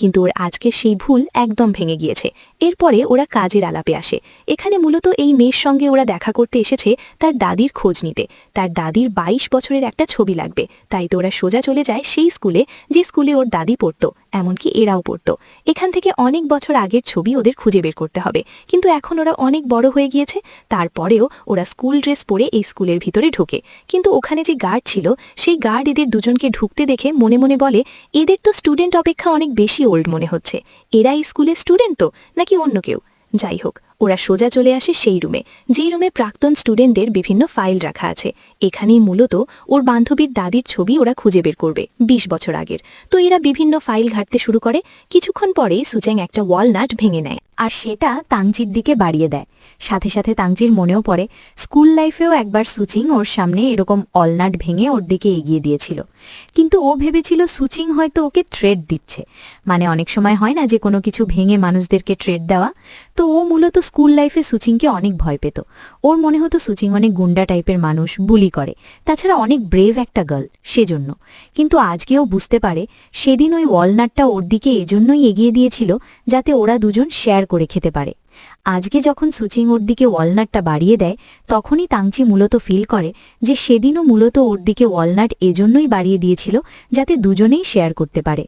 কিন্তু ওর আজকের সেই ভুল একদম ভেঙে গিয়েছে। এরপরে ওরা কাজের আলাপে আসে। এখানে মূলত এই মেয়ের সঙ্গে ওরা দেখা করতে এসেছে তার দাদির খোঁজ নিতে। তার দাদির 22 বছরের একটা ছবি লাগবে, তাই তো ওরা সোজা চলে যায় সেই স্কুলে যে স্কুলে ওর দাদি পড়তো, এমনকি এরাও পড়তো। এখান থেকে অনেক বছর আগের ছবি ওদের খুঁজে বের করতে হবে, কিন্তু এখন ওরা অনেক বড় হয়ে গিয়েছে। তারপরেও ওরা স্কুল ড্রেস পরে এই স্কুলের ভিতরে ঢুকে, কিন্তু ওখানে যে গার্ড ছিল সেই গার্ড এদের দুজনকে ঢুকতে দেখে মনে মনে বলে, এদের তো স্টুডেন্ট অপেক্ষা অনেক বেশি ওল্ড মনে হচ্ছে। এরা এই স্কুলের স্টুডেন্ট তো নাকি অন্য কেউ? যাই হোক, ওরা সোজা চলে আসে সেই রুমে, যেই রুমে প্রাক্তন স্টুডেন্টদের বিভিন্ন ফাইল রাখা আছে। এখানেই মূলত ওর বান্ধবীর দাদির ছবি ওরা খুঁজে বের করবে 20 বছর আগের। তো এরা বিভিন্ন ফাইল ঘাঁটতে শুরু করে। কিছুক্ষণ পরেই সুচেং একটা ওয়ালনাট ভেঙে নেয় আর সেটা তাংচির দিকে বাড়িয়ে দেয়। সাথে সাথে তাংচির মনেও পড়ে স্কুল লাইফেও একবার সুচিং ওর সামনে এরকম অলনাট ভেঙে ওর দিকে এগিয়ে দিয়েছিল, কিন্তু ও ভেবেছিল সুচিং হয়তো ওকে ট্রেড দিচ্ছে। মানে অনেক সময় হয় না যে কোনো কিছু ভেঙে মানুষদেরকে ট্রেড দেওয়া। তো ও মূলত স্কুল লাইফে সুচিংকে অনেক ভয় পেত। ওর মনে হতো সুচিং অনেক গুন্ডা টাইপের মানুষ, বুলি করে, তাছাড়া অনেক ব্রেভ একটা গার্ল সেজন্য। কিন্তু আজকেও বুঝতে পারে সেদিন ওই ওয়ালনাটটা ওর দিকে এজন্যই এগিয়ে দিয়েছিল যাতে ওরা দুজন শেয়ার করে খেতে পারে। আজকে যখন সুচিং ওর দিকে ওয়ালনাটটা বাড়িয়ে দেয় তখনই তাংচি মূলত ফিল করে যে সেদিনও মূলত ওর দিকে ওয়ালনাট এজন্যই বাড়িয়ে দিয়েছিল যাতে দুজনেই শেয়ার করতে পারে।